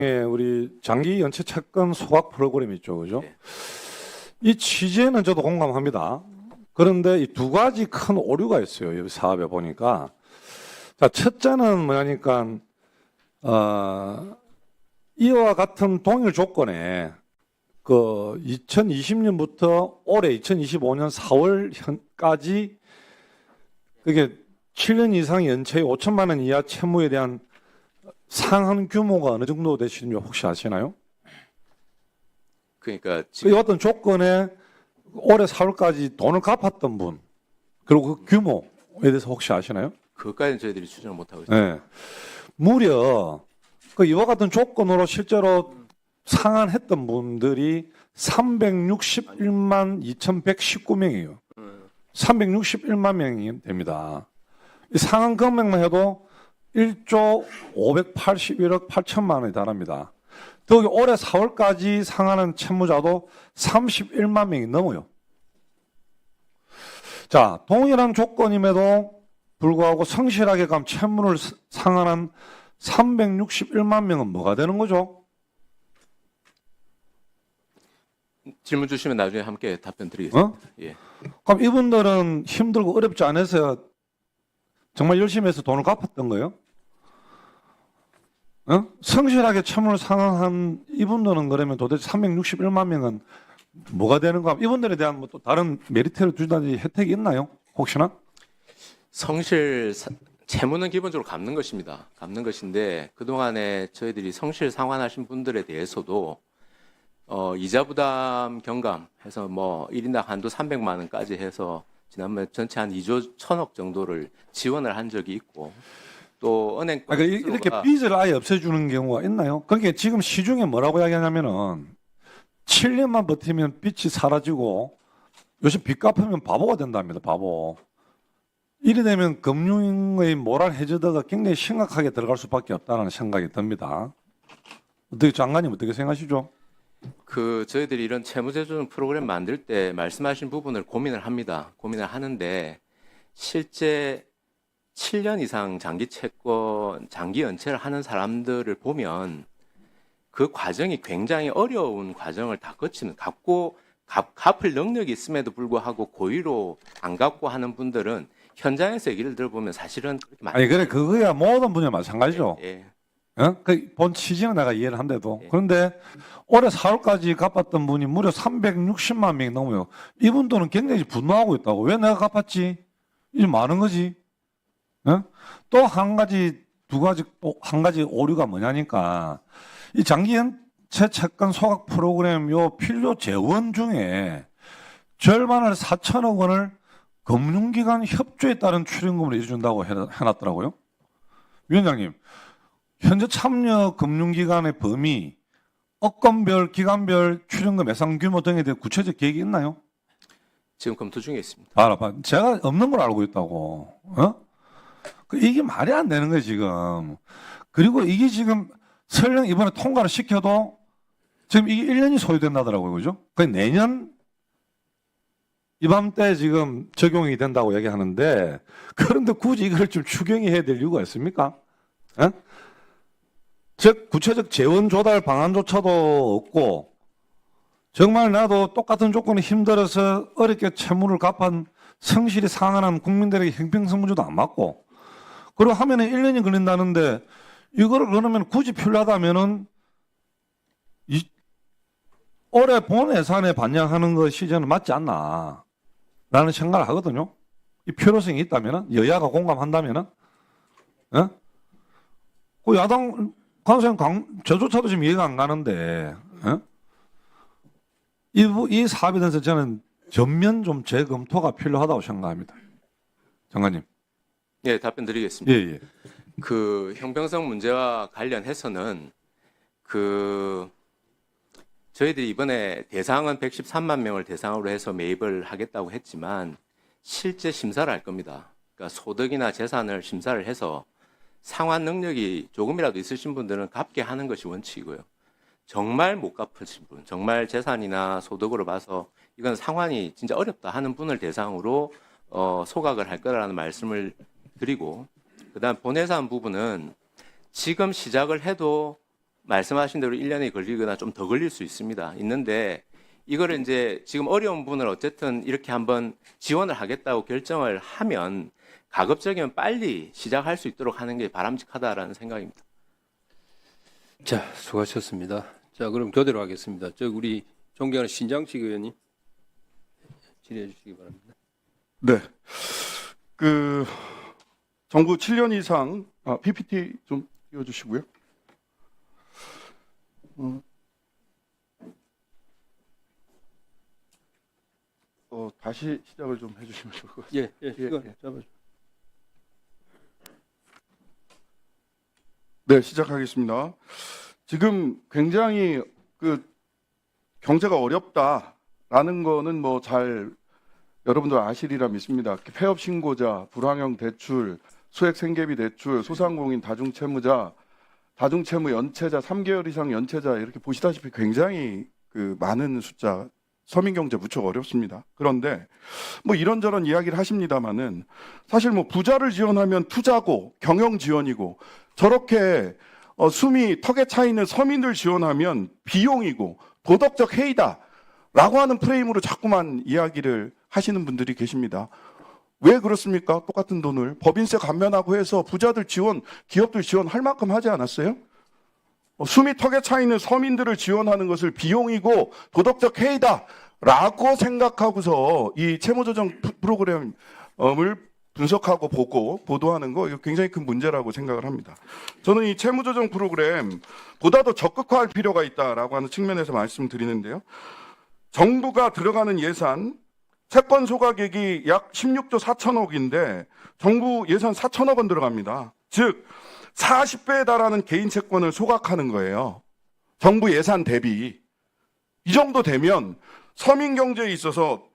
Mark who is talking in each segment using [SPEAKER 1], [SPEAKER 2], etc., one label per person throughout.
[SPEAKER 1] 우리 장기 연체 채권 소각 프로그램 있죠, 그죠?
[SPEAKER 2] 네.
[SPEAKER 1] 이 취지에는 저도 공감합니다. 그런데 이 두 가지 큰 오류가 있어요. 이 사업에 보니까. 자, 첫째는 뭐냐니까, 이와 같은 동일 조건에 그 2020년부터 올해 2025년 4월까지 그게 7년 이상 연체의 5천만 원 이하 채무에 대한 상한 규모가 어느 정도 되시는지 혹시 아시나요?
[SPEAKER 2] 그러니까
[SPEAKER 1] 그
[SPEAKER 2] 지금
[SPEAKER 1] 어떤 조건에 올해 4월까지 돈을 갚았던 분, 그리고 그 규모에 대해서 혹시 아시나요?
[SPEAKER 2] 그것까지는 저희들이 추정을 못하고 있습니다.
[SPEAKER 1] 네. 무려 그 이와 같은 조건으로 실제로 상환했던 분들이 361만 2,119명이에요. 361만 명이 됩니다. 이 상환 금액만 해도 1조 581억 8천만 원에 달합니다. 더욱이 올해 4월까지 상환한 채무자도 31만 명이 넘어요. 자, 동일한 조건임에도 불구하고 성실하게 감 채무를 상환한 361만 명은 뭐가 되는 거죠?
[SPEAKER 2] 질문 주시면 나중에 함께 답변 드리겠습니다. 예.
[SPEAKER 1] 그럼 이분들은 힘들고 어렵지 않아서 정말 열심히 해서 돈을 갚았던 거예요? 성실하게 채무를 상환한 이분들은 그러면 도대체 361만 명은 뭐가 되는 가? 이분들에 대한 뭐 또 다른 메리트를 주다든지 혜택이 있나요? 혹시나?
[SPEAKER 2] 채무는 기본적으로 갚는 것입니다. 갚는 것인데 그동안에 저희들이 성실 상환하신 분들에 대해서도 이자 부담 경감해서 뭐 1인당 한도 300만 원까지 해서 지난번에 전체 한 2조 1천억 정도를 지원을 한 적이 있고 또 은행
[SPEAKER 1] 이렇게 빚을 아예 없애주는 경우가 있나요? 그러니까 지금 시중에 뭐라고 이야기하냐면은 7년만 버티면 빚이 사라지고 요즘 빚 갚으면 바보가 된답니다. 바보. 이래 되면 금융의 모랄 해저드가 굉장히 심각하게 들어갈 수밖에 없다는 생각이 듭니다. 어떻게 장관님 어떻게 생각하시죠?
[SPEAKER 2] 저희들이 이런 채무제준 프로그램 만들 때 말씀하신 부분을 고민을 합니다. 고민을 하는데 실제 7년 이상 장기 채권, 장기 연체를 하는 사람들을 보면 그 과정이 굉장히 어려운 과정을 다 거치는, 갚을 능력이 있음에도 불구하고 고의로 안 갚고 하는 분들은 현장에서 얘기를 들어보면 사실은 그렇게 많이.
[SPEAKER 1] 아니, 그래, 그거야 모든 분야 마찬가지죠.
[SPEAKER 2] 예.
[SPEAKER 1] 본 취지는 내가 이해를 한데도.
[SPEAKER 2] 예.
[SPEAKER 1] 그런데 올해 4월까지 갚았던 분이 무려 360만 명이 넘어요. 이분들은 굉장히 분노하고 있다고. 왜 내가 갚았지? 이게 많은 거지. 또 한 가지, 또 한 가지 오류가 뭐냐니까. 이 장기연체 채권 소각 프로그램 요 필요 재원 중에 절반을 4천억 원을 금융기관 협조에 따른 출연금을 해준다고 해놨더라고요. 위원장님, 현재 참여 금융기관의 범위, 업건별, 기관별 출연금 예상 규모 등에 대해 구체적 계획이 있나요?
[SPEAKER 2] 지금 검토 중에 있습니다.
[SPEAKER 1] 알아봐. 제가 없는 걸 알고 있다고. 이게 말이 안 되는 거예요, 지금. 그리고 이게 지금 설령 이번에 통과를 시켜도 지금 이게 1년이 소요된다더라고요. 그죠? 내년 이맘때 지금 적용이 된다고 얘기하는데 그런데 굳이 이걸 좀 추경해야 될 이유가 있습니까? 즉 구체적 재원 조달 방안조차도 없고 정말 나도 똑같은 조건에 힘들어서 어렵게 채무를 갚은 성실히 상환한 국민들에게 형평성무제도 안 맞고 그리고 하면은 1년이 걸린다는데 이거를 그러면 굳이 필요하다면은 올해 본 예산에 반영하는 것이 저는 맞지 않나 라는 생각을 하거든요. 이 필요성이 있다면은 여야가 공감한다면은 그 야당 관세청 저조차도 지금 이해가 안 가는데 이 사업에 대해서 저는 전면 좀 재검토가 필요하다고 생각합니다. 장관님.
[SPEAKER 2] 예, 답변 드리겠습니다.
[SPEAKER 1] 예.
[SPEAKER 2] 그 형평성 문제와 관련해서는 저희들이 이번에 대상은 113만 명을 대상으로 해서 매입을 하겠다고 했지만 실제 심사를 할 겁니다. 그러니까 소득이나 재산을 심사를 해서 상환 능력이 조금이라도 있으신 분들은 갚게 하는 것이 원칙이고요. 정말 못 갚으신 분, 정말 재산이나 소득으로 봐서 이건 상환이 진짜 어렵다 하는 분을 대상으로 소각을 할 거라는 말씀을 드리고, 그다음 본예산 부분은 지금 시작을 해도 말씀하신 대로 1년이 걸리거나 좀 더 걸릴 수 있습니다. 있는데 이거를 이제 지금 어려운 부분을 어쨌든 이렇게 한번 지원을 하겠다고 결정을 하면 가급적이면 빨리 시작할 수 있도록 하는 게 바람직하다라는 생각입니다.
[SPEAKER 3] 자, 수고하셨습니다. 자, 그럼 교대로 하겠습니다. 우리 존경하는 신장식 의원님 질의해 주시기 바랍니다.
[SPEAKER 4] 네. 정부 7년 이상, PPT 좀 띄워주시고요. 다시 시작을 좀 해주시면 좋을 것 같습니다.
[SPEAKER 3] 시간 잡아주세요.
[SPEAKER 4] 네, 시작하겠습니다. 지금 굉장히 경제가 어렵다라는 거는 뭐 잘 여러분들 아시리라 믿습니다. 폐업 신고자, 불황형 대출, 소액 생계비 대출, 소상공인 다중채무자, 다중채무 연체자, 3개월 이상 연체자 이렇게 보시다시피 굉장히 많은 숫자, 서민경제 무척 어렵습니다. 그런데 뭐 이런저런 이야기를 하십니다만은 사실 뭐 부자를 지원하면 투자고 경영 지원이고 저렇게 숨이 턱에 차 있는 서민들 지원하면 비용이고 도덕적 해이다라고 하는 프레임으로 자꾸만 이야기를 하시는 분들이 계십니다. 왜 그렇습니까? 똑같은 돈을 법인세 감면하고 해서 부자들 지원, 기업들 지원할 만큼 하지 않았어요? 숨이 턱에 차 있는 서민들을 지원하는 것을 비용이고 도덕적 해이다라고 생각하고서 이 채무조정 프로그램을 분석하고 보고 보도하는 거 이거 굉장히 큰 문제라고 생각을 합니다. 저는 이 채무조정 프로그램 보다 더 적극화할 필요가 있다라고 하는 측면에서 말씀드리는데요. 정부가 들어가는 예산 채권 소각액이 약 16조 4천억인데 정부 예산 4천억 원 들어갑니다. 즉 40배에 달하는 개인 채권을 소각하는 거예요. 정부 예산 대비. 이 정도 되면 서민 경제에 있어서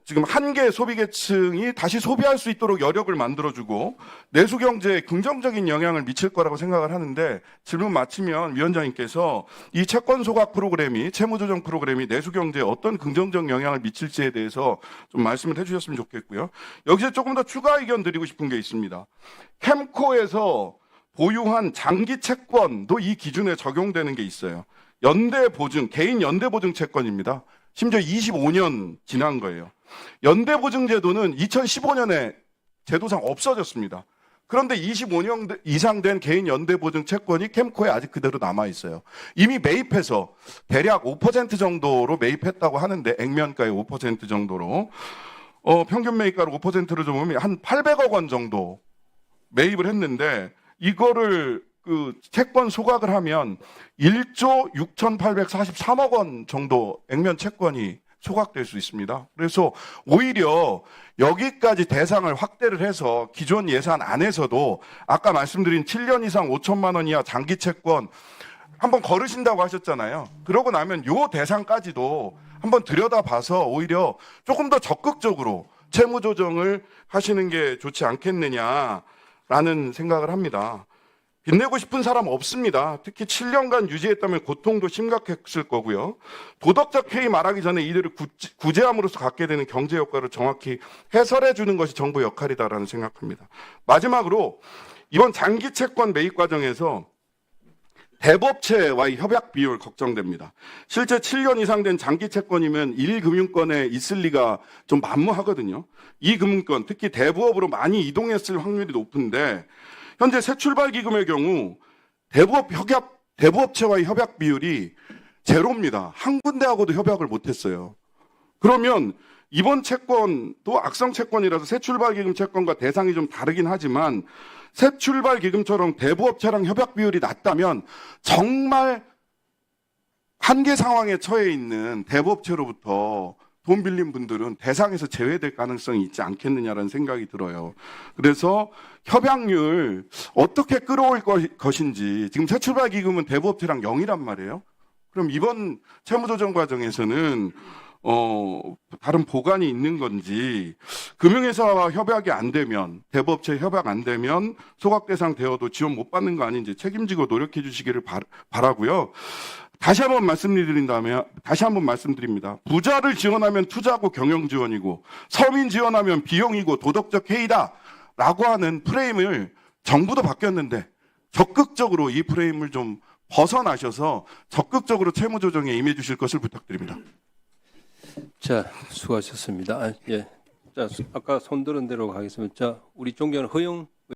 [SPEAKER 4] 지금 한계 소비 계층이 다시 소비할 수 있도록 여력을 만들어주고 내수 경제에 긍정적인 영향을 미칠 거라고 생각을 하는데 질문 마치면 위원장님께서 이 채권 소각 프로그램이 채무조정 프로그램이 내수 경제에 어떤 긍정적 영향을 미칠지에 대해서 좀 말씀을 해주셨으면 좋겠고요. 여기서 조금 더 추가 의견 드리고 싶은 게 있습니다. 캠코에서 보유한 장기 채권도 이 기준에 적용되는 게 있어요. 연대보증, 개인 연대보증 채권입니다. 심지어 25년 지난 거예요. 연대보증제도는 2015년에 제도상 없어졌습니다. 그런데 25년 이상 된 개인 연대보증 채권이 캠코에 아직 그대로 남아 있어요. 이미 매입해서 대략 5% 정도로 매입했다고 하는데 액면가의 5% 정도로 평균 매입가로 5%로 좀 보면 한 800억 원 정도 매입을 했는데 이거를 채권 소각을 하면 1조 6,843억 원 정도 액면 채권이 소각될 수 있습니다. 그래서 오히려 여기까지 대상을 확대를 해서 기존 예산 안에서도 아까 말씀드린 7년 이상 5천만 원 이하 장기 채권 한번 걸으신다고 하셨잖아요. 그러고 나면 요 대상까지도 한번 들여다봐서 오히려 조금 더 적극적으로 채무 조정을 하시는 게 좋지 않겠느냐라는 생각을 합니다. 빚내고 싶은 사람 없습니다. 특히 7년간 유지했다면 고통도 심각했을 거고요. 도덕적 해이 말하기 전에 이들을 구제함으로써 갖게 되는 경제 효과를 정확히 해설해 주는 것이 정부 역할이다라는 생각합니다. 마지막으로 이번 장기 채권 매입 과정에서 대부업체와의 협약 비율 걱정됩니다. 실제 7년 이상 된 장기 채권이면 1금융권에 있을 리가 좀 만무하거든요. 이 금융권, 특히 대부업으로 많이 이동했을 확률이 높은데 현재 새출발기금의 경우 대부업체와의 협약 비율이 제로입니다. 한 군데하고도 협약을 못했어요. 그러면 이번 채권도 악성 채권이라서 새출발기금 채권과 대상이 좀 다르긴 하지만 새출발기금처럼 대부업체랑 협약 비율이 낮다면 정말 한계 상황에 처해 있는 대부업체로부터 돈 빌린 분들은 대상에서 제외될 가능성이 있지 않겠느냐라는 생각이 들어요. 그래서 협약률 어떻게 끌어올 것인지 지금 새출발기금은 대부업체랑 0이란 말이에요. 그럼 이번 채무조정 과정에서는 다른 보관이 있는 건지 금융회사와 협약이 안 되면 대부업체 협약 안 되면 소각 대상 되어도 지원 못 받는 거 아닌지 책임지고 노력해 주시기를 바라고요. 다시 한번 말씀드립니다. 부자를 지원하면 투자고 경영 지원이고 서민 지원하면 비용이고 도덕적 해이다라고 하는 프레임을 정부도 바뀌었는데 적극적으로 이 프레임을 좀 벗어나셔서 적극적으로 채무 조정에 임해 주실 것을 부탁드립니다.
[SPEAKER 3] 자, 수고하셨습니다. 예. 자, 아까 손 들은 대로 가겠습니다. 자, 우리 존경하는 허영